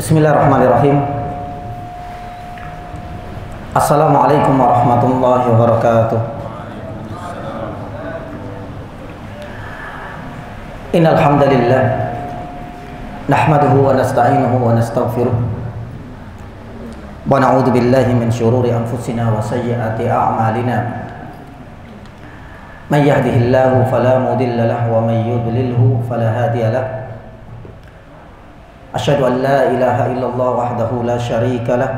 Bismillahirrahmanirrahim. Assalamualaikum warahmatullahi wabarakatuh. Innal hamdalillah nahmaduhu wa nasta'inuhu wa nastaghfiruh wa na'udzu billahi min shururi anfusina wa sayyiati a'malina. May yahdihillahu fala mudilla lahu wa may yudlilhu fala hadiya lahu. Asyhadu an la ilaha illallah wahdahu la syarika lah,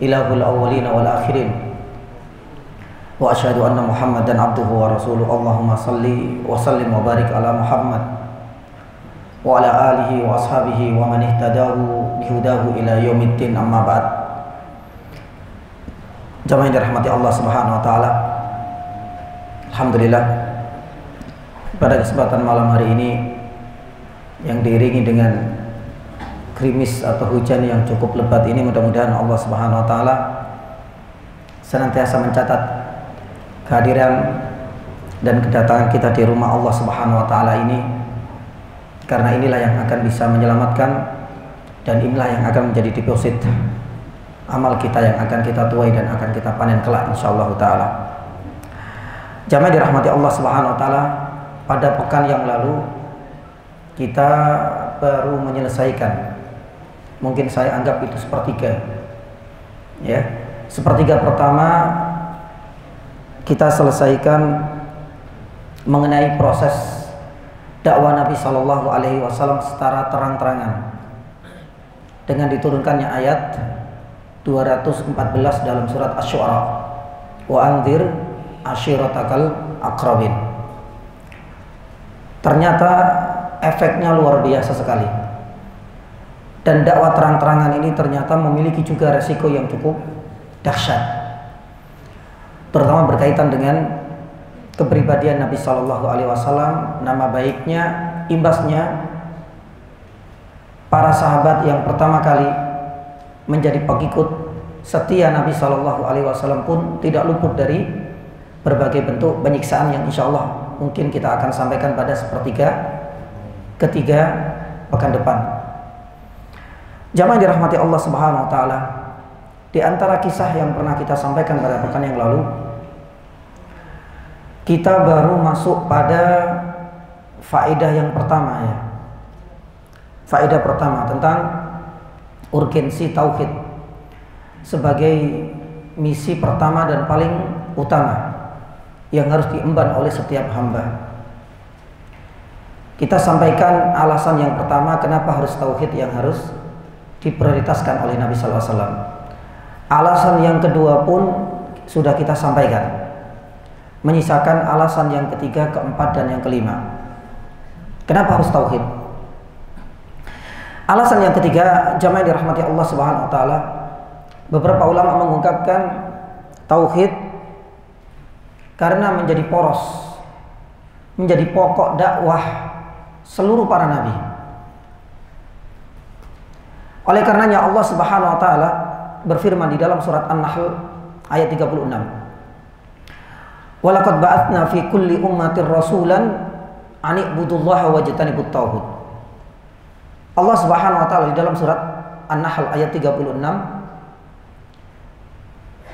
ilahul awwalin wal akhirin, wa asyhadu anna Muhammadan abduhu wa rasuluh. Allahumma salli wa sallim wa barik ala Muhammad wa ala alihi wa ashabihi wa man ihtadahu bihudahu ila yaumiddin, amma ba'd. Jamaah yang dirahmati Allah Subhanahu wa taala, alhamdulillah pada kesempatan malam hari ini yang diiringi dengan gerimis atau hujan yang cukup lebat ini, mudah-mudahan Allah Subhanahu wa taala senantiasa mencatat kehadiran dan kedatangan kita di rumah Allah Subhanahu wa taala ini, karena inilah yang akan bisa menyelamatkan dan inilah yang akan menjadi deposit amal kita yang akan kita tuai dan akan kita panen kelak insyaallah taala. Jamaah dirahmati Allah Subhanahu wa taala, pada pekan yang lalu kita baru menyelesaikan, mungkin saya anggap itu sepertiga, ya, sepertiga pertama kita selesaikan mengenai proses dakwah Nabi Shallallahu Alaihi Wasallam secara terang-terangan dengan diturunkannya ayat 214 dalam surat Asy-Syu'ara, wa anzir ashiratakal aqrabin. Ternyata efeknya luar biasa sekali, dan dakwah terang-terangan ini ternyata memiliki juga resiko yang cukup dahsyat, terutama berkaitan dengan kepribadian Nabi Shallallahu Alaihi Wasallam, nama baiknya, imbasnya. Para sahabat yang pertama kali menjadi pengikut setia Nabi Shallallahu Alaihi Wasallam pun tidak luput dari berbagai bentuk penyiksaan yang insya Allah mungkin kita akan sampaikan pada sepertiga ketiga pekan depan. Jamaah dirahmati Allah Subhanahu wa taala, di antara kisah yang pernah kita sampaikan pada pekan yang lalu, kita baru masuk pada faedah yang pertama, ya. Faedah pertama tentang urgensi tauhid sebagai misi pertama dan paling utama yang harus diemban oleh setiap hamba. Kita sampaikan alasan yang pertama kenapa harus tauhid yang harus diprioritaskan oleh Nabi Sallallahu Alaihi Wasallam. Alasan yang kedua pun sudah kita sampaikan, menyisakan alasan yang ketiga, keempat, dan yang kelima. Kenapa harus tauhid? Alasan yang ketiga, jamaah dirahmati Allah Subhanahu Wa Taala, beberapa ulama mengungkapkan tauhid karena menjadi poros, menjadi pokok dakwah seluruh para nabi. Oleh karenanya Allah Subhanahu wa taala berfirman di dalam surat An-Nahl ayat 36. Walaqad ba'atsna fi kulli ummatir rasulan an i'budullaha wajtanibut taghut. Allah Subhanahu wa taala di dalam surat An-Nahl ayat 36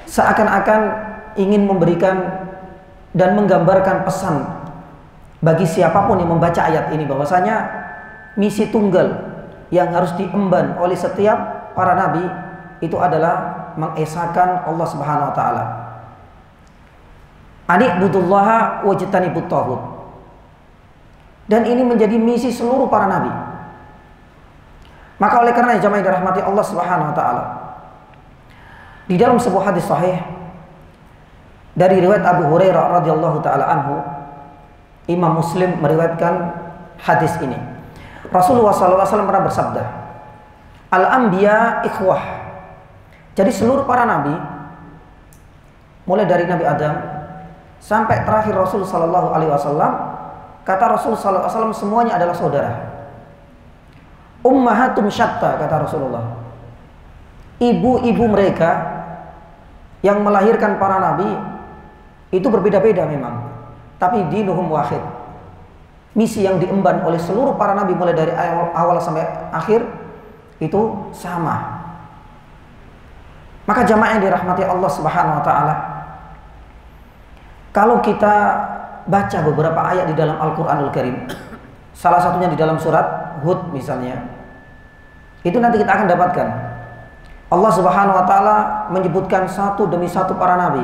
seakan-akan ingin memberikan dan menggambarkan pesan bagi siapapun yang membaca ayat ini, bahwasanya misi tunggal yang harus diemban oleh setiap para nabi itu adalah mengesahkan Allah Subhanahu wa taala. Ani'budullaha wajtanibut taghut. Dan ini menjadi misi seluruh para nabi. Maka oleh karena jamaah dirahmati Allah Subhanahu wa taala, di dalam sebuah hadis sahih dari riwayat Abu Hurairah radhiyallahu taala anhu, Imam Muslim meriwayatkan hadis ini. Rasulullah SAW pernah bersabda, Al-anbiya ikhwah. Jadi seluruh para nabi, mulai dari Nabi Adam sampai terakhir Rasul Sallallahu Alaihi Wasallam, kata Rasul Sallallahu Alaihi Wasallam, semuanya adalah saudara. Ummahatum syatta, kata Rasulullah. Ibu-ibu mereka yang melahirkan para nabi itu berbeda-beda memang, tapi dinuhum wahid. Misi yang diemban oleh seluruh para nabi mulai dari awal sampai akhir itu sama. Maka jamaah yang dirahmati Allah Subhanahu wa taala, kalau kita baca beberapa ayat di dalam Al-Qur'anul Karim, salah satunya di dalam surat Hud misalnya, itu nanti kita akan dapatkan Allah Subhanahu wa taala menyebutkan satu demi satu para nabi.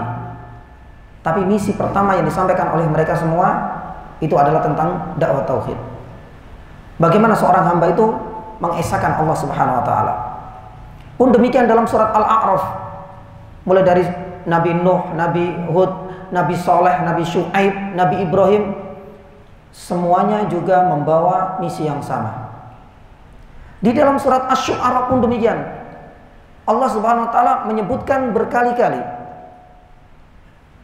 Tapi misi pertama yang disampaikan oleh mereka semua itu adalah tentang dakwah tauhid. Bagaimana seorang hamba itu mengesahkan Allah Subhanahu wa taala. Pun demikian dalam surat Al-A'raf, mulai dari Nabi Nuh, Nabi Hud, Nabi Saleh, Nabi Syuaib, Nabi Ibrahim, semuanya juga membawa misi yang sama. Di dalam surat Asy-Syu'ara pun demikian. Allah Subhanahu wa taala menyebutkan berkali-kali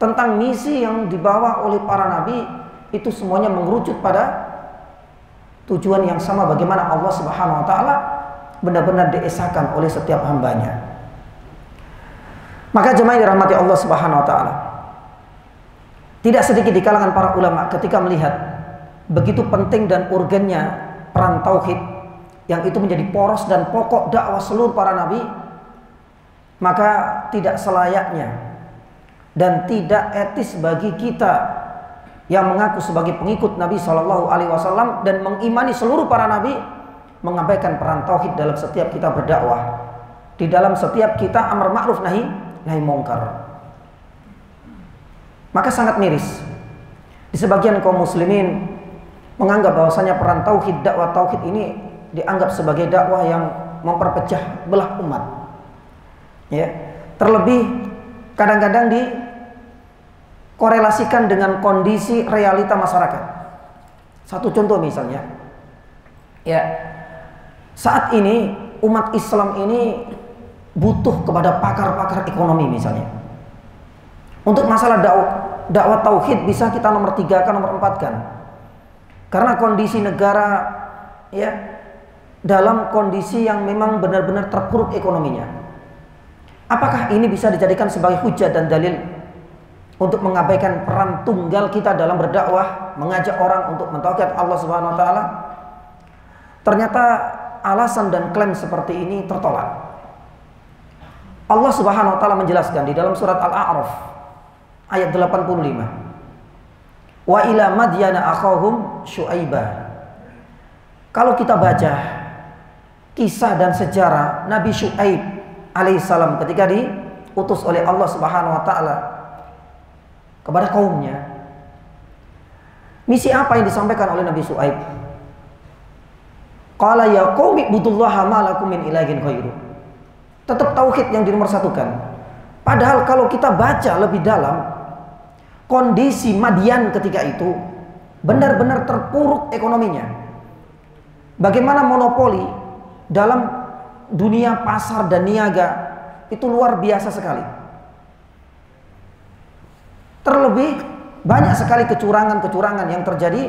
tentang misi yang dibawa oleh para nabi, itu semuanya mengerucut pada tujuan yang sama, bagaimana Allah Subhanahu wa taala benar-benar diesahkan oleh setiap hambanya. Maka jemaah yang dirahmati Allah Subhanahu wa taala, tidak sedikit di kalangan para ulama ketika melihat begitu penting dan urgennya peran tauhid yang itu menjadi poros dan pokok dakwah seluruh para nabi, maka tidak selayaknya dan tidak etis bagi kita yang mengaku sebagai pengikut Nabi Shallallahu Alaihi Wasallam dan mengimani seluruh para nabi mengabaikan peran tauhid dalam setiap kita berdakwah, di dalam setiap kita amar ma'ruf nahi mungkar. Maka sangat miris di sebagian kaum muslimin menganggap bahwasanya peran tauhid, dakwah tauhid ini dianggap sebagai dakwah yang memperpecah belah umat. Ya, terlebih kadang-kadang dikorelasikan dengan kondisi realita masyarakat. Satu contoh misalnya, ya, saat ini umat Islam ini butuh kepada pakar-pakar ekonomi misalnya. Untuk masalah dakwah tauhid bisa kita nomor 3kan, nomor 4kan. Karena kondisi negara ya dalam kondisi yang memang benar-benar terpuruk ekonominya. Apakah ini bisa dijadikan sebagai hujah dan dalil untuk mengabaikan peran tunggal kita dalam berdakwah, mengajak orang untuk mentauhidkan Allah Subhanahu wa taala? Ternyata alasan dan klaim seperti ini tertolak. Allah Subhanahu wa taala menjelaskan di dalam surat Al-A'raf ayat 85. Wa ila madyana akhahum Syu'aiba. Kalau kita baca kisah dan sejarah Nabi Syu'aib alaihissalam ketika diutus oleh Allah Subhanahu wa taala kepada kaumnya, misi apa yang disampaikan oleh Nabi Syu'aib? Qala ya qaumi ibudullaha ma lakum min ilahin ghairu. Tetap tauhid yang dinomorsatukan. Padahal kalau kita baca lebih dalam, kondisi Madian ketika itu benar-benar terpuruk ekonominya. Bagaimana monopoli dalam dunia pasar dan niaga itu luar biasa sekali. Terlebih banyak sekali kecurangan-kecurangan yang terjadi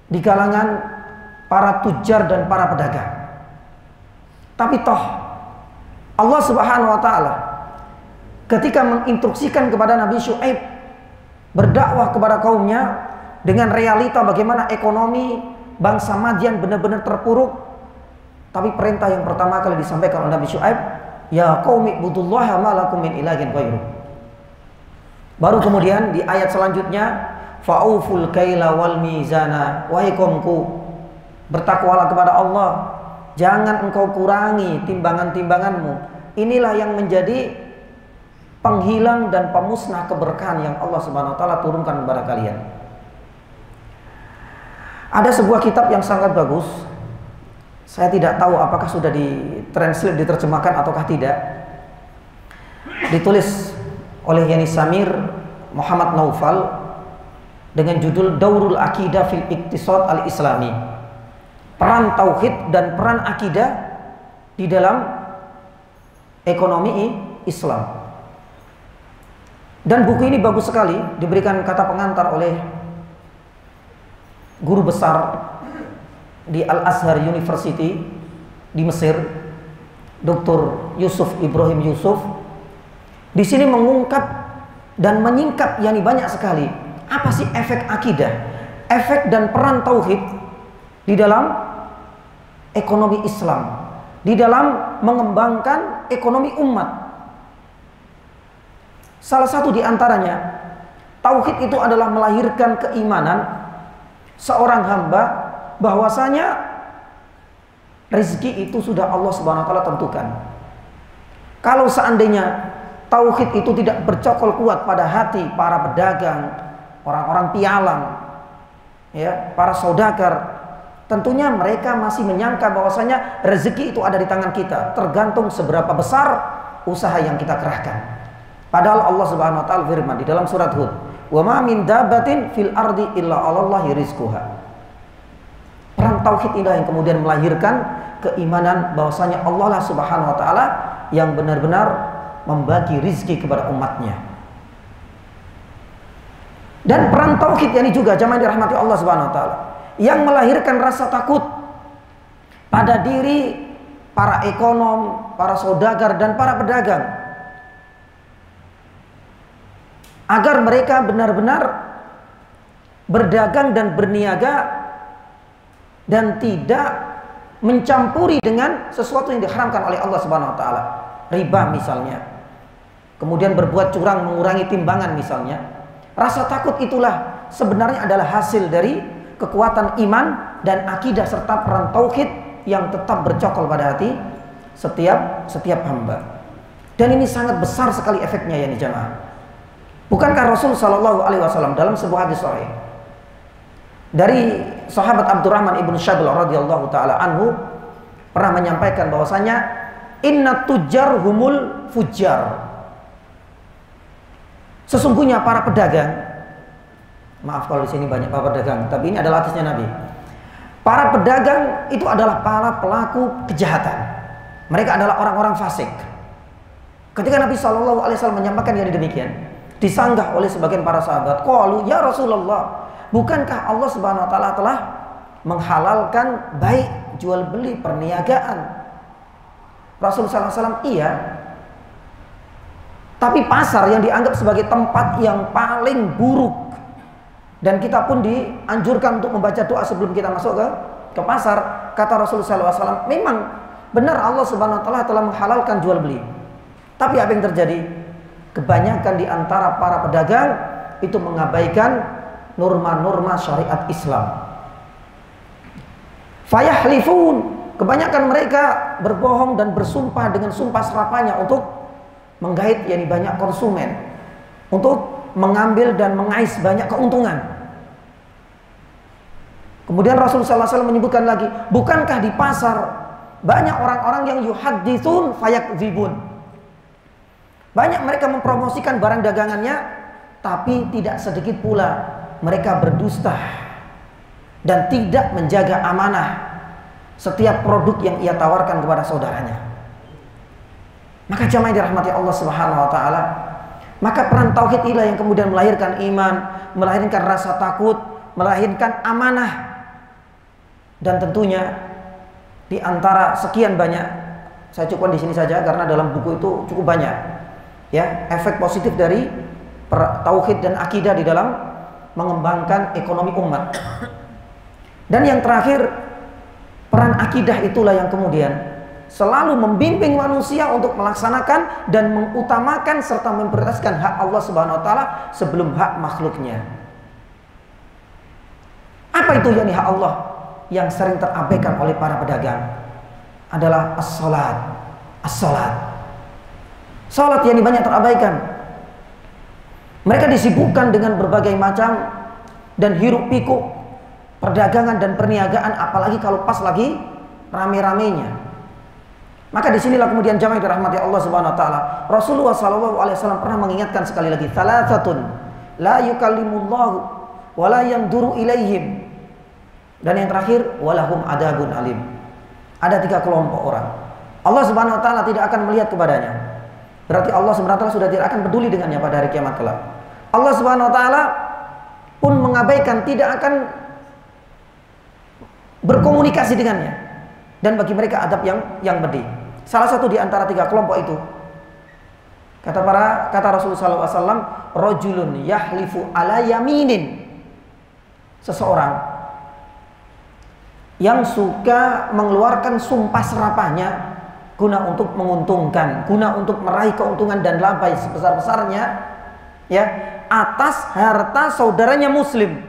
di kalangan para tujar dan para pedagang. Tapi toh Allah Subhanahu wa taala ketika menginstruksikan kepada Nabi Syu'aib berdakwah kepada kaumnya dengan realita bagaimana ekonomi bangsa Madian benar-benar terpuruk, tapi perintah yang pertama kali disampaikan oleh Nabi Syu'aib, ya qaumi ibudullaha ma lakum min ilahin ghairu. Baru kemudian di ayat selanjutnya, fa'uful kaila wal mizana, wahai kaumku, bertakwalah kepada Allah, jangan engkau kurangi timbangan-timbanganmu. Inilah yang menjadi penghilang dan pemusnah keberkahan yang Allah Subhanahu wa taala turunkan kepada kalian. Ada sebuah kitab yang sangat bagus. Saya tidak tahu apakah sudah ditranslate, diterjemahkan ataukah tidak. Ditulis oleh Yani Samir Muhammad Naufal dengan judul Daurul Aqidah fil Iqtisad al-Islami. Peran tauhid dan peran akidah di dalam ekonomi Islam. Dan buku ini bagus sekali, diberikan kata pengantar oleh guru besar di Al-Azhar University di Mesir, Dr. Yusuf Ibrahim Yusuf. Di sini mengungkap dan menyingkap yang banyak sekali apa sih efek akidah, efek dan peran tauhid di dalam ekonomi Islam. di dalam mengembangkan ekonomi umat. Salah satu di antaranya, tauhid itu adalah melahirkan keimanan seorang hamba bahwasanya rezeki itu sudah Allah Subhanahu wa taala tentukan. Kalau seandainya tauhid itu tidak bercokol kuat pada hati para pedagang, orang-orang pialang, ya, para saudagar, tentunya mereka masih menyangka bahwasanya rezeki itu ada di tangan kita, tergantung seberapa besar usaha yang kita kerahkan. Padahal Allah Subhanahu wa taala firman di dalam surat Hud, "Wa ma min dabbatin fil ardi illa 'alallahi rizquha." Perang tauhid inilah yang kemudian melahirkan keimanan bahwasanya Allah lah Subhanahu wa taala yang benar-benar membagi rizki kepada umatnya. Dan peran tauhid ini juga jamaah dirahmati Allah Subhanahu wa taala yang melahirkan rasa takut pada diri para ekonom, para saudagar dan para pedagang, agar mereka benar-benar berdagang dan berniaga dan tidak mencampuri dengan sesuatu yang diharamkan oleh Allah Subhanahu wa taala. Riba misalnya, kemudian berbuat curang, mengurangi timbangan misalnya. Rasa takut itulah sebenarnya adalah hasil dari kekuatan iman dan akidah serta peran tauhid yang tetap bercokol pada hati setiap hamba. Dan ini sangat besar sekali efeknya ya jamaah. Bukankah Rasul Shallallahu Alaihi Wasallam dalam sebuah hadis sahih dari sahabat Abdurrahman ibnu Syabil radhiyallahu taala anhu pernah menyampaikan bahwasanya inna tujjar humul fujjar, sesungguhnya para pedagang, maaf kalau di sini banyak para pedagang, tapi ini adalah hadisnya Nabi. Para pedagang itu adalah para pelaku kejahatan. Mereka adalah orang-orang fasik. Ketika Nabi Shallallahu Alaihi Wasallam menyampaikan yang demikian, disanggah oleh sebagian para sahabat. Qalu ya Rasulullah, bukankah Allah Subhanahu wa taala telah menghalalkan baik jual beli perniagaan? Rasulullah SAW, iya. Tapi pasar yang dianggap sebagai tempat yang paling buruk, dan kita pun dianjurkan untuk membaca doa sebelum kita masuk ke pasar. Kata Rasulullah SAW, memang benar Allah Subhanahu wa taala telah menghalalkan jual beli. Tapi apa yang terjadi? Kebanyakan di antara para pedagang itu mengabaikan norma-norma syariat Islam. Fayahlifun, kebanyakan mereka berbohong dan bersumpah dengan sumpah serapanya untuk menggait yakni banyak konsumen, untuk mengambil dan mengais banyak keuntungan. Kemudian Rasulullah SAW menyebutkan lagi, bukankah di pasar banyak orang-orang yang yuhadditsun fayakdzibun? Banyak mereka mempromosikan barang dagangannya, tapi tidak sedikit pula mereka berdusta dan tidak menjaga amanah setiap produk yang ia tawarkan kepada saudaranya. Maka jamaah yang dirahmati Allah Subhanahu wa taala, maka peran tauhid inilah yang kemudian melahirkan iman, melahirkan rasa takut, melahirkan amanah. Dan tentunya di antara sekian banyak, saya cukupkan di sini saja karena dalam buku itu cukup banyak ya efek positif dari tauhid dan akidah di dalam mengembangkan ekonomi umat. Dan yang terakhir, peran akidah itulah yang kemudian selalu membimbing manusia untuk melaksanakan dan mengutamakan serta memprioritaskan hak Allah Subhanahu wa taala sebelum hak makhluknya. Apa itu yakni hak Allah yang sering terabaikan oleh para pedagang? Adalah as-salat. As-salat. Salat yang banyak terabaikan. Mereka disibukkan dengan berbagai macam dan hiruk pikuk perdagangan dan perniagaan, apalagi kalau pas lagi rame-ramenya. Maka disinilah kemudian jamaah dirahmati Allah Subhanahu wa taala. Rasulullah SAW pernah mengingatkan sekali lagi, "Thalathatun la yukallimullahu wa la yanzuru ilaihim." Dan yang terakhir, "Walahum adabun alim." Ada 3 kelompok orang. Allah Subhanahu wa taala tidak akan melihat kepadanya. Berarti Allah Subhanahu wa taala sudah tidak akan peduli dengannya pada hari kiamat kelak. Allah Subhanahu wa taala pun mengabaikan, tidak akan berkomunikasi dengannya. Dan bagi mereka adab yang pedih. Salah satu di antara 3 kelompok itu, kata Rasulullah SAW, rajulun yahlifu ala yaminin, seseorang yang suka mengeluarkan sumpah serapahnya guna untuk menguntungkan, guna untuk meraih keuntungan dan laba sebesar-besarnya, ya, atas harta saudaranya muslim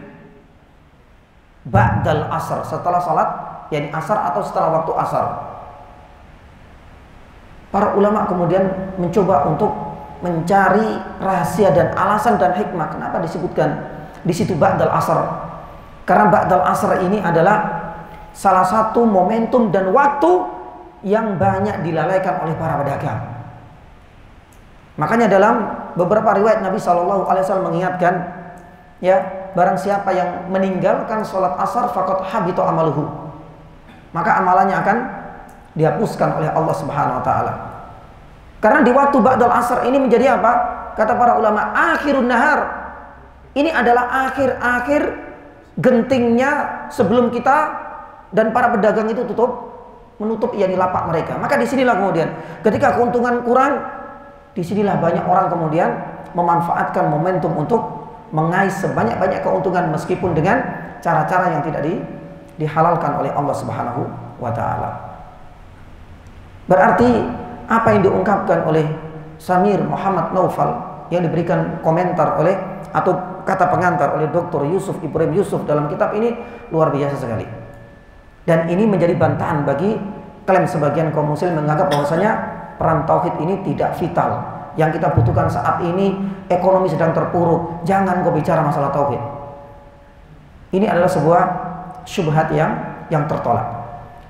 ba'dal asar, setelah salat yakni asar atau setelah waktu asar. Para ulama kemudian mencoba untuk mencari rahasia dan alasan dan hikmah kenapa disebutkan di situ ba'dal asar. Karena ba'dal asar ini adalah salah satu momentum dan waktu yang banyak dilalaikan oleh para pedagang. Makanya dalam beberapa riwayat Nabi SAW mengingatkan, ya, barang siapa yang meninggalkan sholat asar faqad habita amaluhu, maka amalannya akan dihapuskan oleh Allah Subhanahu wa taala. Karena di waktu ba'dal asar ini menjadi apa? Kata para ulama, akhirun nahar. Ini adalah akhir-akhir gentingnya sebelum kita dan para pedagang itu menutup yakni lapak mereka. Maka disinilah kemudian ketika keuntungan kurang, disinilah banyak orang kemudian memanfaatkan momentum untuk mengais sebanyak-banyak keuntungan meskipun dengan cara-cara yang tidak dihalalkan oleh Allah Subhanahu wa taala. Berarti apa yang diungkapkan oleh Samir Muhammad Naufal yang diberikan komentar oleh atau kata pengantar oleh Dr. Yusuf Ibrahim Yusuf dalam kitab ini luar biasa sekali. Dan ini menjadi bantahan bagi klaim sebagian kaum muslim menganggap bahwasanya peran tauhid ini tidak vital. Yang kita butuhkan saat ini ekonomi sedang terpuruk, jangan kau bicara masalah tauhid. Ini adalah sebuah syubhat yang tertolak.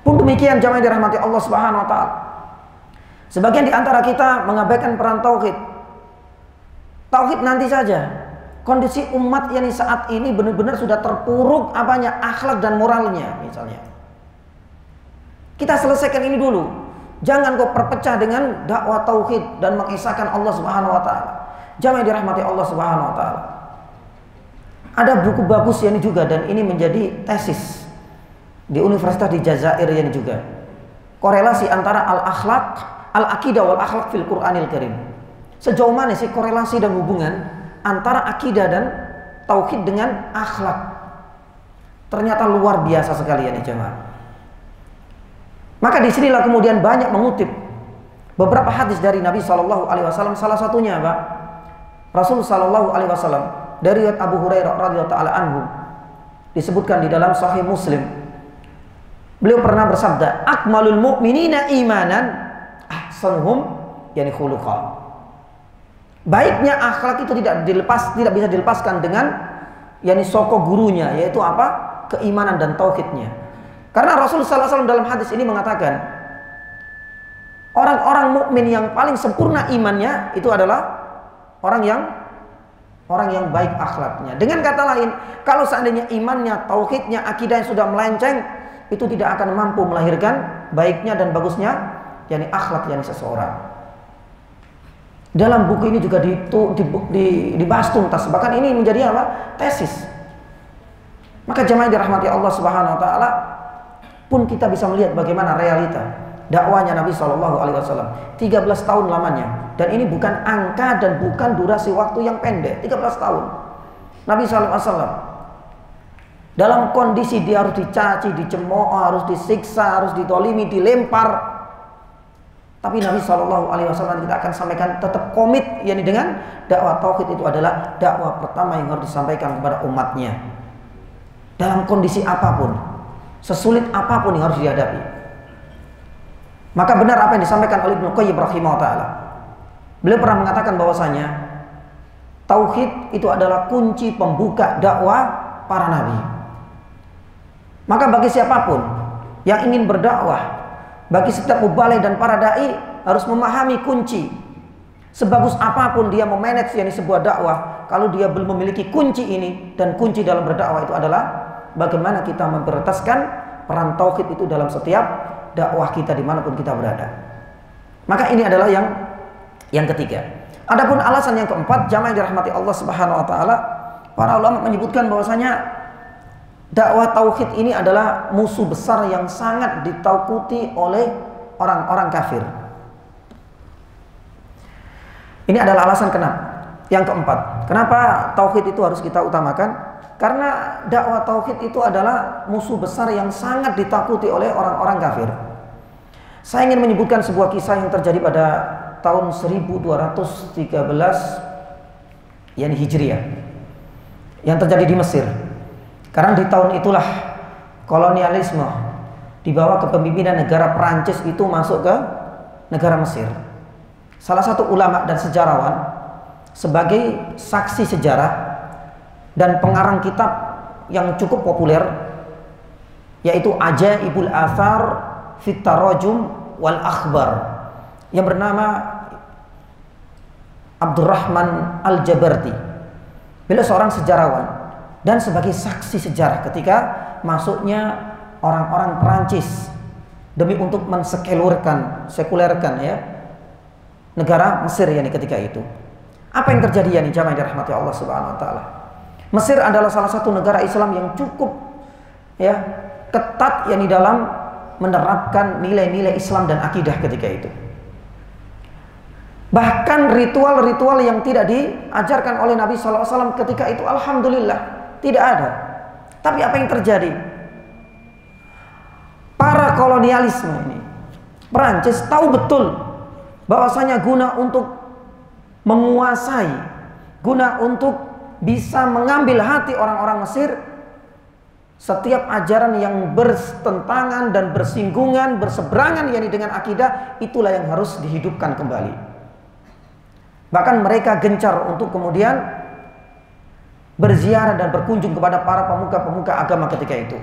Pun demikian jamaah dirahmati Allah Subhanahu wa taala. Sebagian di antara kita mengabaikan peran tauhid. Tauhid nanti saja. Kondisi umat yang saat ini benar-benar sudah terpuruk apanya, akhlak dan moralnya misalnya. Kita selesaikan ini dulu. Jangan kau perpecah dengan dakwah tauhid dan mengisahkan Allah Subhanahu wa taala. Jamaah dirahmati Allah Subhanahu wa taala. Ada buku bagus ini juga dan ini menjadi tesis di Universitas di Jazair ini juga. Korelasi antara al-akhlak, al-aqidah wal akhlak fil Qur'anil Karim. Sejauh mana sih korelasi dan hubungan antara akidah dan tauhid dengan akhlak? Ternyata luar biasa sekali ya jemaah. Maka disinilah kemudian banyak mengutip beberapa hadis dari Nabi SAW. Salah satunya apa? Rasul SAW dari riwayat Abu Hurairah radhiyallahu taala anhu disebutkan di dalam Sahih Muslim. Beliau pernah bersabda, "Akmalul mu'minina imanan ahsanuhum yani khuluqa." Baiknya akhlak itu tidak bisa dilepaskan dengan yani soko gurunya, yaitu apa? Keimanan dan tauhidnya. Karena Rasul sallallahu alaihi wasallam dalam hadis ini mengatakan orang-orang mukmin yang paling sempurna imannya itu adalah orang yang baik akhlaknya. Dengan kata lain, kalau seandainya imannya, tauhidnya, akidahnya sudah melenceng, itu tidak akan mampu melahirkan baiknya dan bagusnya yakni akhlak yakni seseorang. Dalam buku ini juga dibahas tuntas, bahkan ini menjadi apa? Tesis. Maka jemaah dirahmati Allah Subhanahu wa taala, pun kita bisa melihat bagaimana realita dakwanya Nabi SAW 13 tahun lamanya, dan ini bukan angka dan bukan durasi waktu yang pendek. 13 tahun Nabi SAW dalam kondisi dia harus dicaci, dicemooh, harus disiksa, harus ditolimi, dilempar, tapi Nabi SAW kita akan sampaikan tetap komit yakni dengan dakwah tauhid. Itu adalah dakwah pertama yang harus disampaikan kepada umatnya dalam kondisi apapun, sesulit apapun yang harus dihadapi. Maka benar apa yang disampaikan oleh Ibnu Qayyim rahimahullah taala. Beliau pernah mengatakan bahwasanya tauhid itu adalah kunci pembuka dakwah para nabi. Maka bagi siapapun yang ingin berdakwah, bagi setiap mubaligh dan para dai harus memahami kunci. Sebagus apapun dia memanage yakni sebuah dakwah, kalau dia belum memiliki kunci ini, dan kunci dalam berdakwah itu adalah bagaimana kita memprioritaskan peran tauhid itu dalam setiap dakwah kita dimanapun kita berada. Maka ini adalah yang ketiga. Adapun alasan yang keempat, jamaah yang dirahmati Allah Subhanahu wa taala, para ulama menyebutkan bahwasanya dakwah tauhid ini adalah musuh besar yang sangat ditakuti oleh orang-orang kafir. Ini adalah alasan kenapa. Yang keempat, kenapa tauhid itu harus kita utamakan? Karena dakwah tauhid itu adalah musuh besar yang sangat ditakuti oleh orang-orang kafir. Saya ingin menyebutkan sebuah kisah yang terjadi pada tahun 1213 yakni Hijriah, yang terjadi di Mesir. Karena di tahun itulah kolonialisme di bawah kepemimpinan negara Perancis itu masuk ke negara Mesir. Salah satu ulama dan sejarawan sebagai saksi sejarah dan pengarang kitab yang cukup populer, yaitu Ajaibul Athar fit Tarajum wal Akhbar, yang bernama Abdurrahman Al-Jabarti. Beliau seorang sejarawan dan sebagai saksi sejarah ketika masuknya orang-orang Perancis demi untuk sekulerkan ya negara Mesir yakni ketika itu. Apa yang terjadi yakni jamaah yang dirahmati Allah Subhanahu wa taala? Mesir adalah salah satu negara Islam yang cukup ya ketat yakni dalam menerapkan nilai-nilai Islam dan akidah ketika itu. Bahkan ritual-ritual yang tidak diajarkan oleh Nabi SAW ketika itu, alhamdulillah tidak ada. Tapi apa yang terjadi? Para kolonialisme ini, Perancis tahu betul bahwasanya guna untuk menguasai, guna untuk bisa mengambil hati orang-orang Mesir, setiap ajaran yang bertentangan dan bersinggungan, berseberangan yakni dengan akidah, itulah yang harus dihidupkan kembali. Bahkan mereka gencar untuk kemudian berziarah dan berkunjung kepada para pemuka-pemuka agama ketika itu.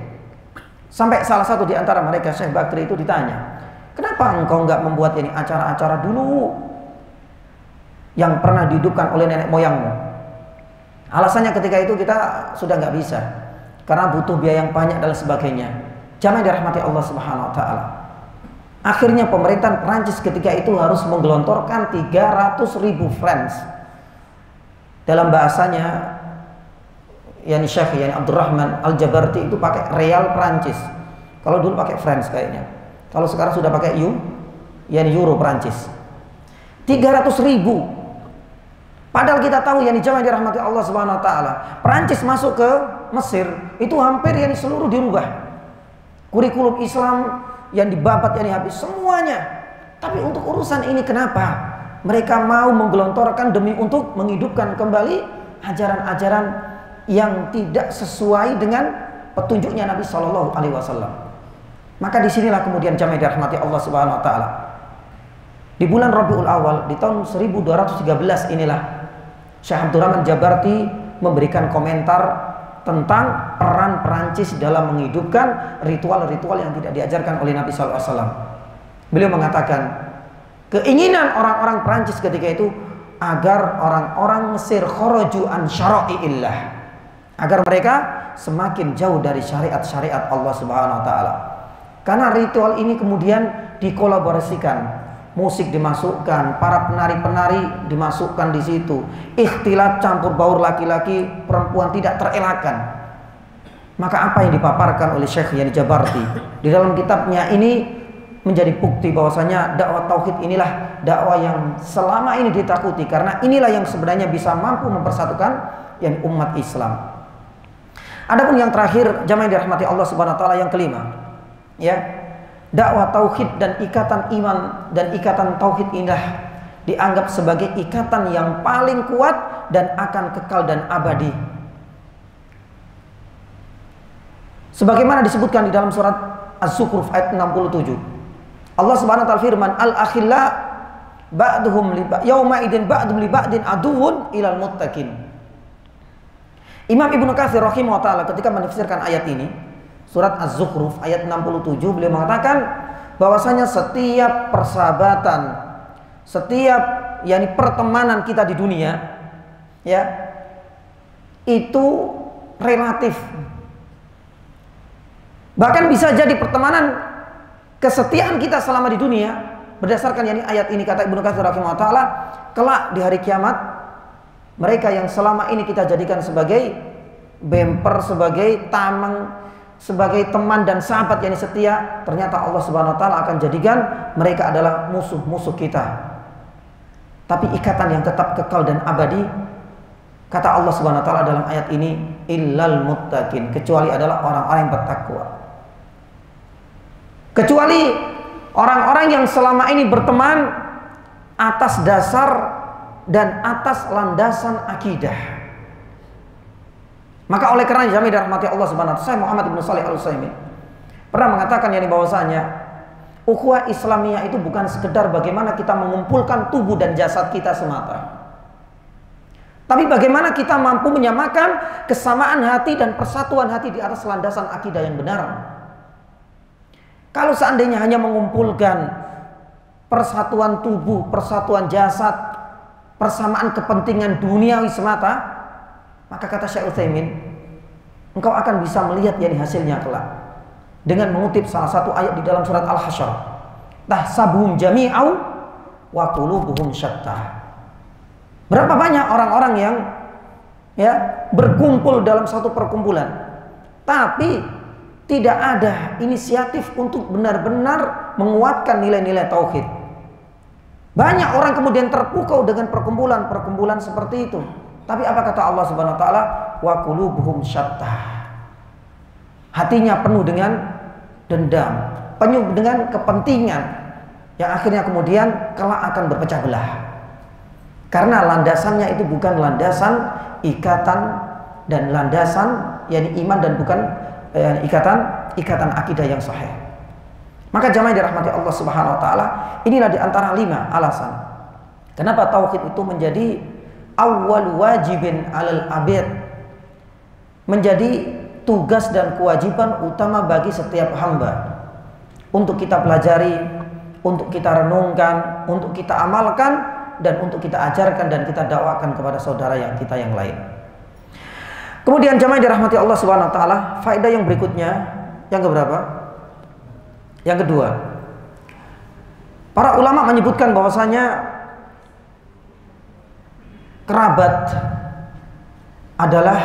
Sampai salah satu di antara mereka, Syekh Bakri, itu ditanya, kenapa engkau enggak membuat ini acara-acara dulu yang pernah dihidupkan oleh nenek moyangmu? Alasannya ketika itu kita sudah nggak bisa, karena butuh biaya yang banyak dan sebagainya. Jamaah dirahmati Allah Subhanahu wa taala. Akhirnya pemerintahan Prancis ketika itu harus menggelontorkan 300.000 francs. Dalam bahasanya yani Syekh yani Abdurrahman Al-Jabarti itu pakai real Prancis. Kalau dulu pakai francs kayaknya. Kalau sekarang sudah pakai yani euro Prancis. 300.000. Padahal kita tahu yani jamaah dirahmati Allah Subhanahu wa taala, Prancis masuk ke Mesir itu hampir yani seluruh dirubah. Kurikulum Islam yang dibabat yang habis semuanya. Tapi untuk urusan ini kenapa mereka mau menggelontorkan demi untuk menghidupkan kembali ajaran-ajaran yang tidak sesuai dengan petunjuknya Nabi Shallallahu Alaihi Wasallam? Maka disinilah kemudian jamaah dirahmati Allah Subhanahu Wa Taala, di bulan Rabiul Awal di tahun 1213 inilah Syekh Abdurrahman Jabarti memberikan komentar tentang peran Perancis dalam menghidupkan ritual-ritual yang tidak diajarkan oleh Nabi SAW. Beliau mengatakan keinginan orang-orang Perancis ketika itu agar orang-orang Mesir kharaju an syara'iillah, agar mereka semakin jauh dari syariat-syariat Allah Subhanahu wa taala. Karena ritual ini kemudian dikolaborasikan, musik dimasukkan, para penari-penari dimasukkan di situ, ikhtilat campur baur laki-laki perempuan tidak terelakkan. Maka apa yang dipaparkan oleh Syekh Yani Jabarti di dalam kitabnya ini menjadi bukti bahwasanya dakwah tauhid inilah dakwah yang selama ini ditakuti, karena inilah yang sebenarnya bisa mampu mempersatukan yang umat Islam. Adapun yang terakhir jamaah dirahmati Allah Subhanahu wa taala, yang kelima ya, dakwah tauhid dan ikatan iman dan ikatan tauhid inilah dianggap sebagai ikatan yang paling kuat dan akan kekal dan abadi. Sebagaimana disebutkan di dalam surat Az-Zukhruf ayat 67. Allah Subhanahu wa taala firman, al-akhilla ba'duhum li yauma idin ba'dum li ba'din aduwwun ilal muttaqin. Imam Ibnu Katsir rahimahullah taala ketika menafsirkan ayat ini, surat Az-Zukhruf ayat 67, beliau mengatakan bahwasanya setiap persahabatan, setiap yakni pertemanan kita di dunia ya itu relatif. Bahkan bisa jadi pertemanan kesetiaan kita selama di dunia berdasarkan yakni ayat ini, kata Ibnu Katsir rahimahullah taala, kelak di hari kiamat mereka yang selama ini kita jadikan sebagai bemper, sebagai tameng, sebagai teman dan sahabat yang setia, ternyata Allah Subhanahu wa taala akan jadikan mereka adalah musuh-musuh kita. Tapi ikatan yang tetap kekal dan abadi, kata Allah Subhanahu wa taala dalam ayat ini, illal muttaqin, kecuali adalah orang-orang yang bertakwa. Kecuali Orang-orang yang selama ini berteman atas dasar dan atas landasan akidah. Maka oleh karena jami dirahmati Allah Subhanahu wa taala, saya Muhammad bin Shalih Al-Utsaimin pernah mengatakan bahwasanya ukhuwah Islamiyah itu bukan sekedar bagaimana kita mengumpulkan tubuh dan jasad kita semata, tapi bagaimana kita mampu menyamakan kesamaan hati dan persatuan hati di atas landasan akidah yang benar. Kalau seandainya hanya mengumpulkan persatuan tubuh, persatuan jasad, persamaan kepentingan duniawi semata, maka kata Syekh Utsaimin, engkau akan bisa melihat hasilnya kelak dengan mengutip salah satu ayat di dalam surat Al-Hasyr, tahsabuhum jami'au wa qulubuhum syatta. Berapa banyak orang-orang yang berkumpul dalam satu perkumpulan, tapi tidak ada inisiatif untuk benar-benar menguatkan nilai-nilai tauhid. Banyak orang kemudian terpukau dengan perkumpulan-perkumpulan seperti itu. Tapi apa kata Allah Subhanahu wa taala? Wa qulubuhum syatta. Hatinya penuh dengan dendam, penuh dengan kepentingan yang akhirnya kemudian kelak akan berpecah belah. Karena landasannya itu bukan landasan ikatan dan landasan iman, dan bukan ikatan akidah yang sahih. Maka jamaah dirahmati Allah Subhanahu wa taala, inilah di antara 5 alasan kenapa tauhid itu menjadi awwal wajibin alal abid, menjadi tugas dan kewajiban utama bagi setiap hamba untuk kita pelajari, untuk kita renungkan, untuk kita amalkan, dan untuk kita ajarkan dan kita dakwakan kepada saudara kita yang lain. Kemudian jamaah dirahmati Allah Subhanahu wa taala, faedah yang berikutnya, yang keberapa? Yang kedua, para ulama menyebutkan bahwasanya kerabat adalah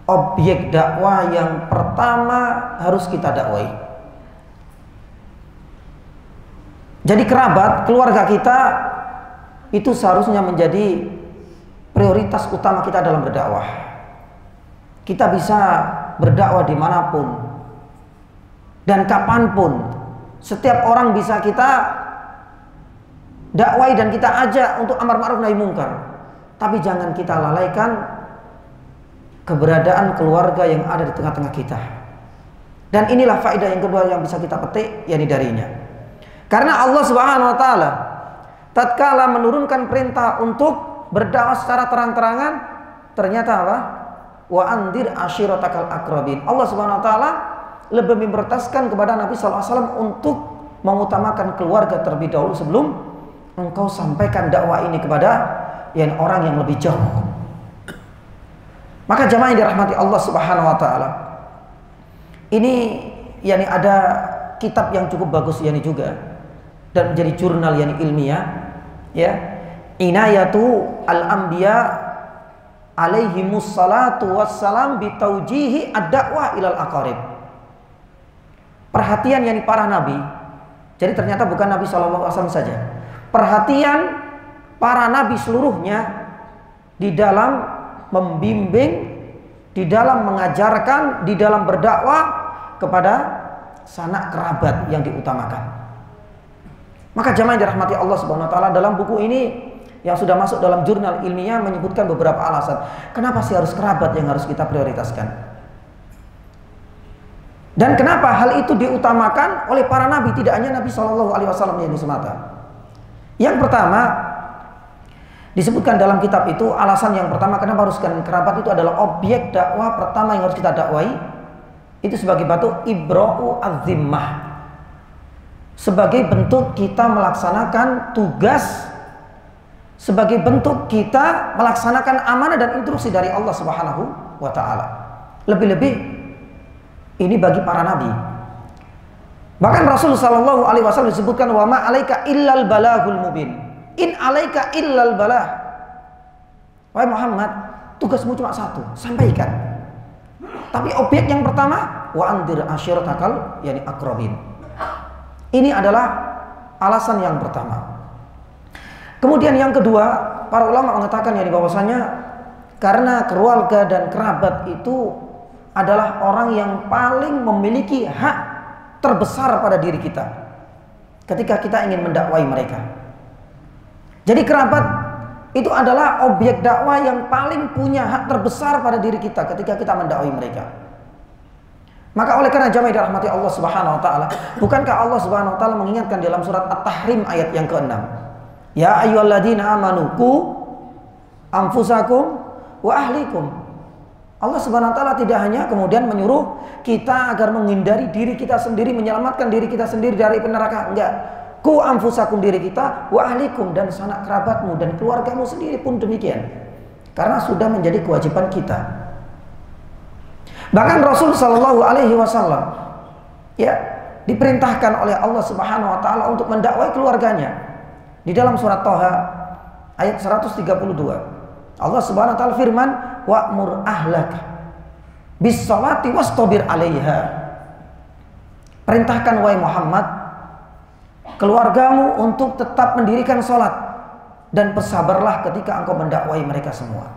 objek dakwah yang pertama harus kita dakwai. Jadi kerabat, keluarga kita itu seharusnya menjadi prioritas utama kita dalam berdakwah. Kita bisa berdakwah dimanapun dan kapanpun. Setiap orang bisa kita dakwai dan kita ajak untuk amar ma'ruf nahi munkar. Tapi jangan kita lalaikan keberadaan keluarga yang ada di tengah-tengah kita. Dan inilah faedah yang kedua yang bisa kita petik darinya. Karena Allah Subhanahu wa taala tatkala menurunkan perintah untuk berdakwah secara terang-terangan, ternyata apa? Wa andir ashiratakal aqrabin. Allah Subhanahu wa taala lebih memprioritaskan kepada Nabi sallallahu alaihi wasallam untuk mengutamakan keluarga terlebih dahulu sebelum engkau sampaikan dakwah ini kepada orang yang lebih jauh. Maka jamaah yang dirahmati Allah Subhanahu wa taala, ini ada kitab yang cukup bagus juga dan menjadi jurnal ilmiah, Inayatu al-Anbiya alaihimus salatu wassalam bitaujihi ad-da'wah ilal aqarib. Perhatian para nabi. Jadi ternyata bukan Nabi SAW saja. Perhatian para nabi seluruhnya di dalam membimbing, di dalam mengajarkan, di dalam berdakwah kepada sanak kerabat yang diutamakan. Maka jamaah dirahmati Allah Subhanahu wa taala, dalam buku ini yang sudah masuk dalam jurnal ilmiah menyebutkan beberapa alasan kenapa sih harus kerabat yang harus kita prioritaskan. Dan kenapa hal itu diutamakan oleh para nabi, tidak hanya Nabi SAW yang semata. Yang pertama, disebutkan dalam kitab itu, alasan yang pertama kenapa harus kerabat itu adalah objek dakwah pertama yang harus kita dakwai itu sebagai batu ibra'u az-zimmah, sebagai bentuk kita melaksanakan tugas, sebagai bentuk kita melaksanakan amanah dan instruksi dari Allah Subhanahu wa taala. Lebih-lebih ini bagi para nabi. Bahkan Rasulullah sallallahu alaihi wasallam disebutkan wa ma 'alaika illal balagul mubin. In alaika illal balah. Wahai Muhammad, tugasmu cuma satu, sampaikan. Tapi objek yang pertama, wa andir ashiratakal aqrabin. Ini adalah alasan yang pertama. Kemudian yang kedua, para ulama mengatakan bahwasanya karena keluarga dan kerabat itu adalah orang yang paling memiliki hak terbesar pada diri kita. ketika kita ingin mendakwai mereka. Jadi kerabat itu adalah objek dakwah yang paling punya hak terbesar pada diri kita ketika kita mendakwai mereka. Maka oleh karena jamaah dirahmati Allah Subhanahu wa taala, bukankah Allah Subhanahu wa taala mengingatkan dalam surat At-Tahrim ayat yang ke-6? Ya ayyuhalladzina amanu qu anfusakum wa ahlikum. Allah Subhanahu wa taala tidak hanya kemudian menyuruh kita agar menghindari diri kita sendiri, menyelamatkan diri kita sendiri dari neraka, enggak. Qu anfusakum, diri kita, wa ahlikum, dan sanak kerabatmu dan keluargamu sendiri pun demikian. Karena sudah menjadi kewajiban kita. Bahkan Rasul Shallallahu Alaihi Wasallam ya diperintahkan oleh Allah Subhanahu Wa Taala untuk mendakwai keluarganya. Di dalam surat Thaha ayat 132, Allah Subhanahu Wa Taala firman, wa'mur ahlaka bis sholati wastabir 'alaiha. Perintahkan wahai Muhammad keluargamu untuk tetap mendirikan sholat dan bersabarlah ketika engkau mendakwai mereka semua.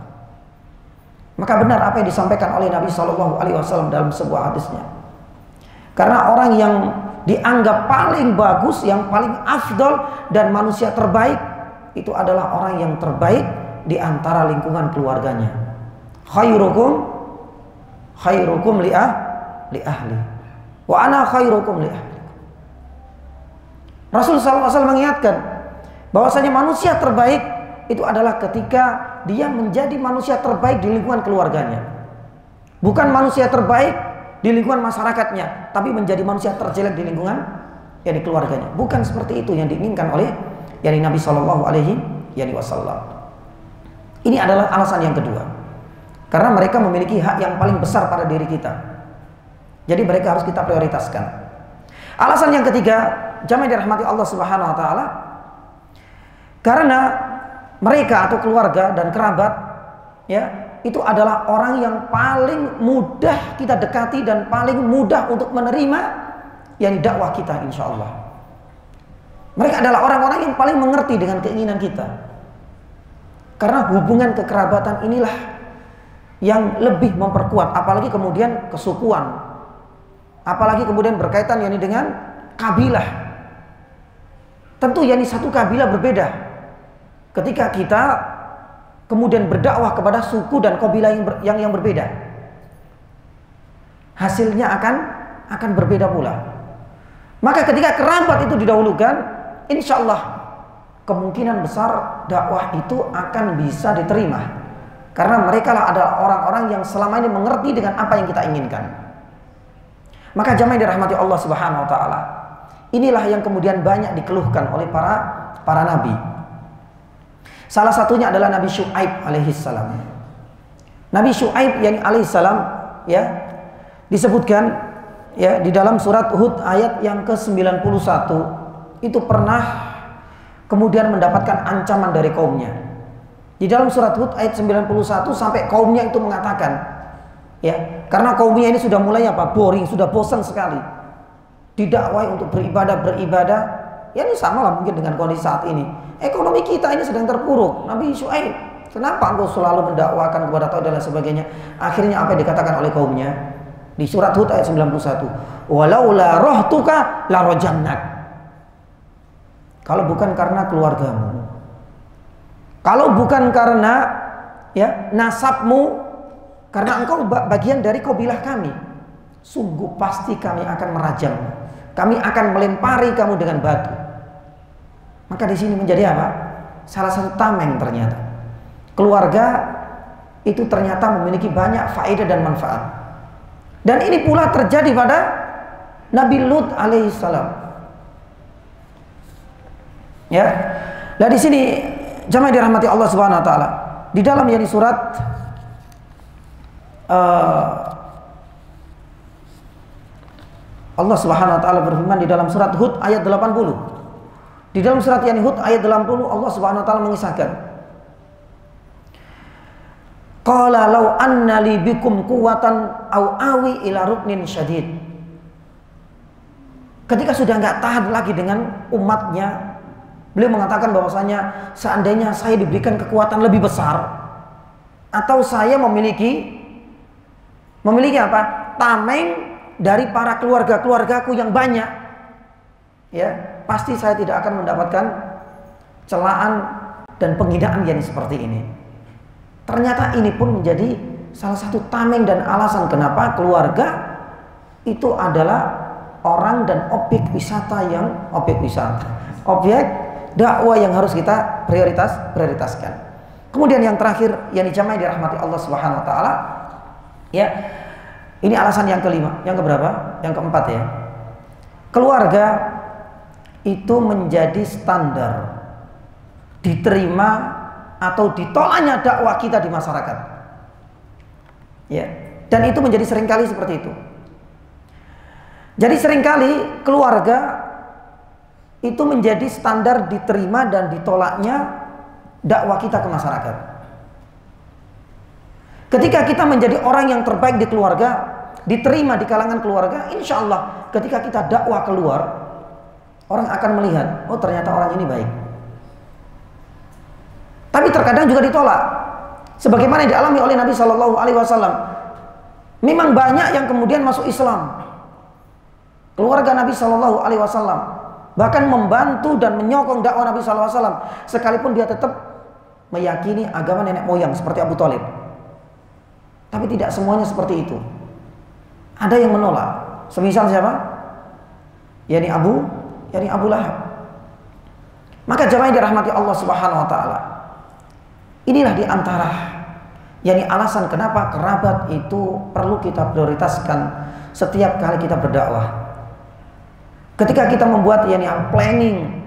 Maka benar apa yang disampaikan oleh Nabi Shallallahu Alaihi Wasallam dalam sebuah hadisnya. Karena orang yang dianggap paling bagus, yang paling afdol dan manusia terbaik, itu adalah orang yang terbaik di antara lingkungan keluarganya. Khairukum li ahli wa ana khairukum li ahli. Rasul Shallallahu Alaihi Wasallam mengingatkan bahwasanya manusia terbaik itu adalah ketika dia menjadi manusia terbaik di lingkungan keluarganya. Bukan manusia terbaik di lingkungan masyarakatnya, tapi menjadi manusia terjelek di lingkungan di keluarganya. Bukan seperti itu yang diinginkan oleh Nabi Shallallahu Alaihi Wasallam. Ini adalah alasan yang kedua. Karena mereka memiliki hak yang paling besar pada diri kita. Jadi mereka harus kita prioritaskan. Alasan yang ketiga, jamaah dirahmati Allah Subhanahu Wa Taala, karena mereka atau keluarga dan kerabat ya itu adalah orang yang paling mudah kita dekati dan paling mudah untuk menerima dakwah kita, insya Allah. Mereka adalah orang-orang yang paling mengerti dengan keinginan kita. Karena hubungan kekerabatan inilah yang lebih memperkuat, apalagi kemudian kesukuan, apalagi kemudian berkaitan dengan kabilah. Tentu satu kabilah berbeda. Ketika kita kemudian berdakwah kepada suku dan kabilah yang berbeda, hasilnya akan berbeda pula. Maka ketika kerabat itu didahulukan, insya Allah kemungkinan besar dakwah itu akan bisa diterima. Karena mereka lah adalah orang-orang yang selama ini mengerti dengan apa yang kita inginkan. Maka jamaah yang dirahmati Allah Subhanahu Wa Taala, inilah yang kemudian banyak dikeluhkan oleh para nabi. Salah satunya adalah Nabi Syu'aib alaihissalam. Nabi Syu'aib alaihissalam disebutkan di dalam surat Hud ayat yang ke-91 itu pernah kemudian mendapatkan ancaman dari kaumnya. Di dalam surat Hud ayat 91 sampai kaumnya itu mengatakan karena kaumnya ini sudah mulai boring, sudah bosan sekali didakwai untuk beribadah. Ini sama lah mungkin dengan kondisi saat ini. Ekonomi kita ini sedang terpuruk. Nabi Syu'aib, kenapa engkau selalu mendakwakan kepada Tauhid dan lain sebagainya? Akhirnya apa yang dikatakan oleh kaumnya? Di surat Hud ayat 91. Walaula rohtuka la rojamnak. Kalau bukan karena keluargamu, kalau bukan karena nasabmu, karena engkau bagian dari kabilah kami, sungguh pasti kami akan merajammu. Kami akan melempari kamu dengan batu. Maka di sini menjadi apa? Salah satu tameng ternyata. Keluarga itu ternyata memiliki banyak faedah dan manfaat. Dan ini pula terjadi pada Nabi Lut alaihissalam. Nah di sini jamaah dirahmati Allah Subhanahu Wa Taala, di dalam surat Allah Subhanahu Wa Taala berfirman di dalam surat Hud ayat 80. Di dalam surat Hud ayat 80 Allah Subhanahu Wa Taala mengisahkan, qala law anna li bikum quwwatan aw awi ila ruknin syadid. Ketika sudah enggak tahan lagi dengan umatnya, beliau mengatakan bahwasanya seandainya saya diberikan kekuatan lebih besar, atau saya memiliki apa? Tameng dari para keluargaku yang banyak. pasti saya tidak akan mendapatkan celaan dan penghinaan yang seperti ini. Ternyata ini pun menjadi salah satu tameng dan alasan kenapa keluarga itu adalah orang dan objek dakwah yang harus kita prioritaskan. Kemudian yang terakhir yang dijamai dirahmati Allah Subhanahu wa taala, ya. Ini alasan yang kelima, yang keberapa? Yang keempat ya. Keluarga itu menjadi standar diterima atau ditolaknya dakwah kita di masyarakat. Ya. Dan itu menjadi seringkali seperti itu. Jadi seringkali keluarga itu menjadi standar diterima dan ditolaknya dakwah kita ke masyarakat. Ketika kita menjadi orang yang terbaik di keluarga, diterima di kalangan keluarga, insya Allah ketika kita dakwah keluar, orang akan melihat, oh ternyata orang ini baik. Tapi terkadang juga ditolak, sebagaimana yang dialami oleh Nabi Shallallahu Alaihi Wasallam. Memang banyak yang kemudian masuk Islam, keluarga Nabi Shallallahu Alaihi Wasallam, bahkan membantu dan menyokong dakwah Nabi Shallallahu Alaihi Wasallam, sekalipun dia tetap meyakini agama nenek moyang seperti Abu Thalib. Tapi tidak semuanya seperti itu. Ada yang menolak. Semisal siapa? Yani Abu Lahab. Maka jamaah dirahmati Allah Subhanahu wa taala. Inilah di antara yani alasan kenapa kerabat itu perlu kita prioritaskan setiap kali kita berdakwah. Ketika kita membuat yani planning,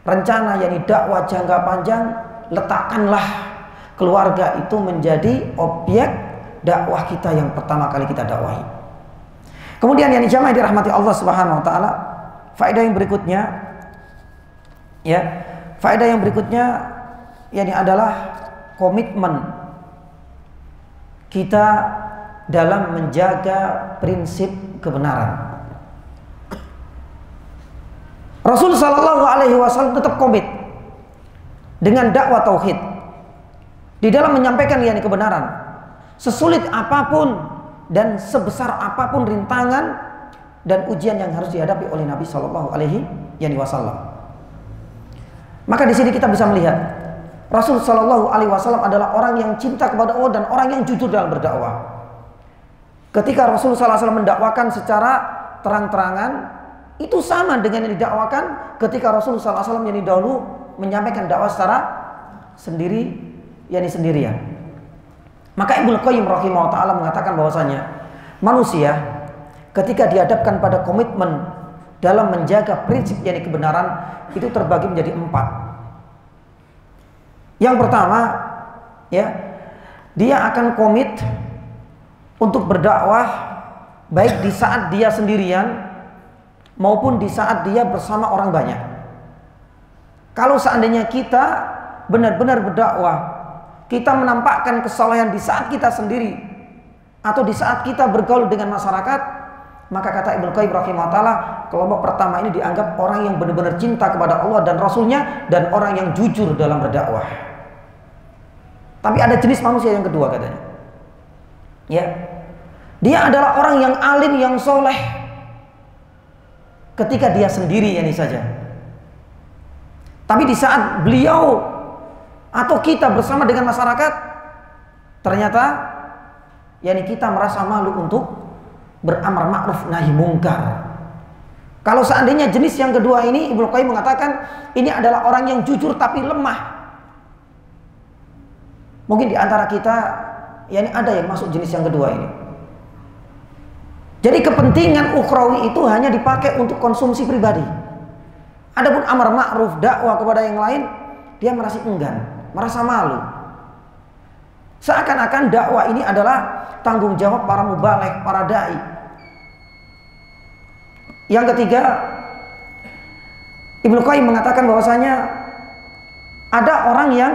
rencana yani dakwah jangka panjang, letakkanlah keluarga itu menjadi objek dakwah kita yang pertama kali kita dakwahi. Kemudian yang jamaah dirahmati Allah Subhanahu wa taala, faedah yang berikutnya ya, faedah yang berikutnya yakni adalah komitmen kita dalam menjaga prinsip kebenaran. Rasul sallallahu alaihi wasallam tetap komit dengan dakwah tauhid di dalam menyampaikan yakni kebenaran. Sesulit apapun dan sebesar apapun rintangan dan ujian yang harus dihadapi oleh Nabi Shallallahu Alaihi Wasallam. Maka di sini kita bisa melihat Rasul Shallallahu Alaihi Wasallam adalah orang yang cinta kepada Allah dan orang yang jujur dalam berdakwah. Ketika Rasul Sallallahu Alaihi Wasallam mendakwakan secara terang-terangan, itu sama dengan yang didakwakan ketika Rasul Sallallahu Alaihi Wasallam yang dahulu menyampaikan dakwah secara sendirian. Maka Ibnu Qayyim rahimahullah ta'ala mengatakan bahwasanya manusia ketika dihadapkan pada komitmen dalam menjaga prinsip yakni kebenaran itu terbagi menjadi 4. Yang pertama, ya, dia akan komit untuk berdakwah baik di saat dia sendirian maupun di saat dia bersama orang banyak. Kalau seandainya kita benar-benar berdakwah, kita menampakkan kesalehan di saat kita sendiri atau di saat kita bergaul dengan masyarakat, maka kata Ibnu Qayyim rahimahullah ta'ala, kelompok pertama ini dianggap orang yang benar-benar cinta kepada Allah dan Rasulnya dan orang yang jujur dalam berdakwah. Tapi ada jenis manusia yang kedua katanya, ya, dia adalah orang yang alim, yang soleh ketika dia sendiri ini saja. Tapi di saat beliau atau kita bersama dengan masyarakat, ternyata yakni kita merasa malu untuk beramar ma'ruf nahi mungkar. Kalau seandainya jenis yang kedua ini, Ibnu Qayyim mengatakan ini adalah orang yang jujur tapi lemah. Mungkin di antara kita yakni ada yang masuk jenis yang kedua ini. Jadi kepentingan ukhrawi itu hanya dipakai untuk konsumsi pribadi. Adapun amar ma'ruf, dakwah kepada yang lain, dia merasa enggan, merasa malu. Seakan-akan dakwah ini adalah tanggung jawab para mubaligh, para dai. Yang ketiga, Ibnu Qayyim mengatakan bahwasanya ada orang yang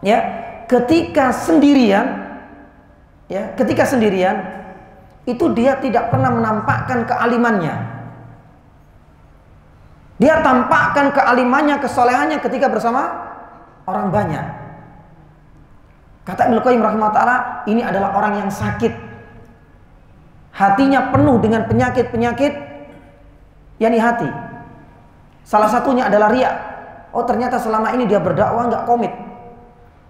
ya ketika sendirian itu dia tidak pernah menampakkan kealimannya. Dia tampakkan kealimannya, kesolehannya ketika bersama orang banyak. Kata Ibnu Qayyim rahimahullah ta'ala, ini adalah orang yang sakit, hatinya penuh dengan penyakit-penyakit yakni hati. Salah satunya adalah riya. Oh, ternyata selama ini dia berdakwah nggak komit.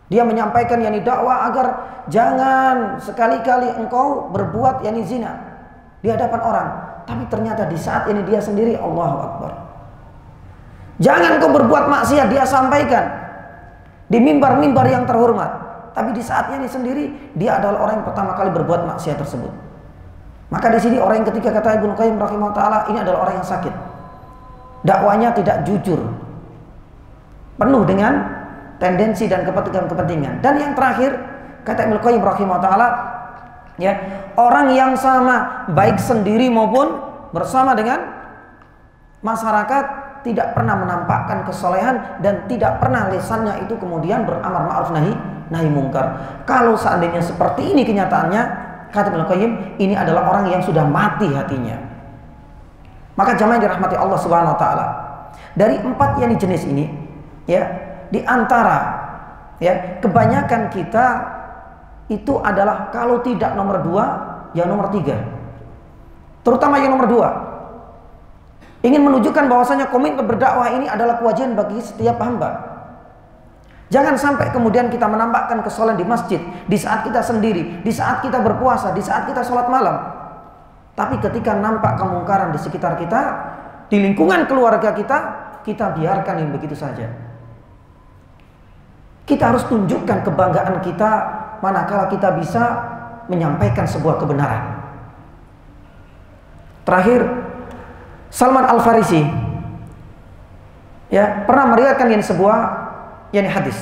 Dia menyampaikan yakni dakwah agar jangan sekali-kali engkau berbuat yakni zina di hadapan orang. Tapi ternyata di saat ini dia sendiri, Allahu Akbar, jangan engkau berbuat maksiat, dia sampaikan di mimbar-mimbar yang terhormat. Tapi di saatnya ini sendiri, dia adalah orang yang pertama kali berbuat maksiat tersebut. Maka di sini orang yang ketiga, kata Ibnu Qayyim rahimahullah taala, ini adalah orang yang sakit. Dakwanya tidak jujur, penuh dengan tendensi dan kepentingan. Dan yang terakhir, kata Ibnu Qayyim rahimahullah taala, ya, orang yang sama baik sendiri maupun bersama dengan masyarakat tidak pernah menampakkan kesolehan dan tidak pernah lisannya itu kemudian beramar ma'ruf nahi mungkar. Kalau seandainya seperti ini kenyataannya, kata Ibnu Qayyim, ini adalah orang yang sudah mati hatinya. Maka jamaah yang dirahmati Allah Subhanahu wa taala, dari 4 yakni jenis ini, ya, di antara ya kebanyakan kita itu adalah kalau tidak nomor 2, ya nomor 3. Terutama yang nomor 2. Ingin menunjukkan bahwasanya komitmen berdakwah ini adalah kewajiban bagi setiap hamba. Jangan sampai kemudian kita menampakkan kesalahan di masjid, di saat kita sendiri, di saat kita berpuasa, di saat kita sholat malam. Tapi ketika nampak kemungkaran di sekitar kita, di lingkungan keluarga kita biarkan yang begitu saja. Kita harus tunjukkan kebanggaan kita manakala kita bisa menyampaikan sebuah kebenaran. Terakhir, Salman Al-Farisi ya pernah meriwayatkan yang sebuah yakni hadis.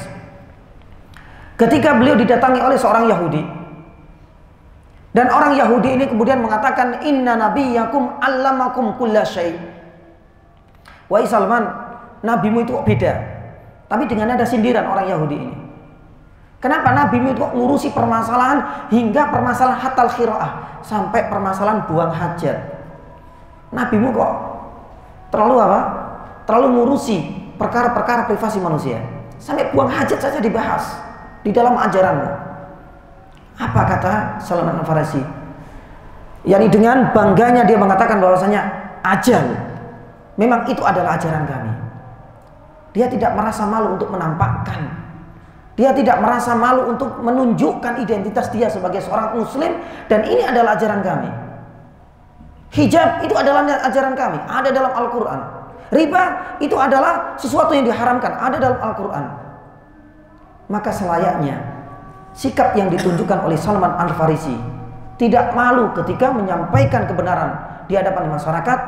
Ketika beliau didatangi oleh seorang Yahudi, dan orang Yahudi ini kemudian mengatakan, inna nabiyyakum allamakum kulla syai'. Wahai Salman, nabimu itu beda. Tapi dengan ada sindiran orang Yahudi ini. Kenapa nabimu itu ngurusi permasalahan hingga permasalahan hatal khiraah, sampai permasalahan buang hajat. Nabimu kok terlalu apa? Terlalu ngurusi perkara-perkara privasi manusia. Sampai buang hajat saja dibahas di dalam ajaranmu. Apa kata Salman Al-Farisi? Yani dengan bangganya dia mengatakan bahwasanya ajal, memang itu adalah ajaran kami. Dia tidak merasa malu untuk menampakkan. Dia tidak merasa malu untuk menunjukkan identitas dia sebagai seorang muslim, dan ini adalah ajaran kami. Hijab itu adalah ajaran kami, ada dalam Al-Quran. Riba itu adalah sesuatu yang diharamkan, ada dalam Al-Quran. Maka selayaknya sikap yang ditunjukkan oleh Salman Al-Farisi, tidak malu ketika menyampaikan kebenaran di hadapan masyarakat,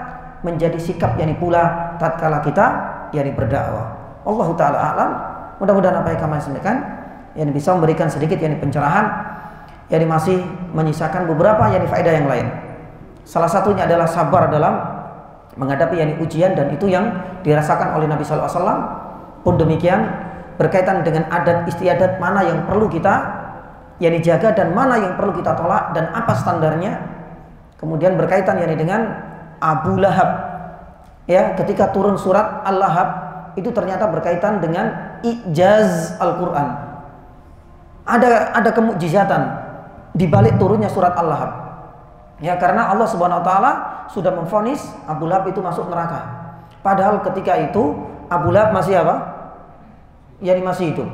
menjadi sikap yang pula tatkala kita yang berdakwah. Allah Ta'ala a'lam. Mudah-mudahan apa yang kami sampaikan yang bisa memberikan sedikit yang pencerahan, yang masih menyisakan beberapa yang faedah yang lain. Salah satunya adalah sabar dalam menghadapi yakni ujian, dan itu yang dirasakan oleh Nabi sallallahu alaihi wasallam. Pun demikian berkaitan dengan adat istiadat mana yang perlu kita yakni jaga dan mana yang perlu kita tolak dan apa standarnya. Kemudian berkaitan yakni dengan Abu Lahab, ya, ketika turun surat Al-Lahab itu ternyata berkaitan dengan ijaz Al-Quran. Ada kemukjizatan di balik turunnya surat Al-Lahab. Ya, karena Allah Subhanahu wa taala sudah memvonis Abu Lahab itu masuk neraka. Padahal ketika itu Abu Lahab masih apa? Yani masih hidup.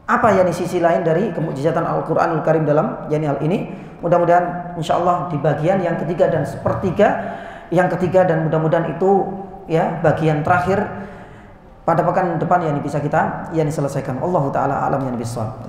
Apa yani sisi lain dari kemukjizatan Al-Qur'anul Karim dalam yani hal ini? Mudah-mudahan insyaallah di bagian yang ketiga dan sepertiga yang ketiga, dan mudah-mudahan itu ya bagian terakhir pada pekan depan yani bisa kita yani selesaikan. Allahu taala alam yani bisawab.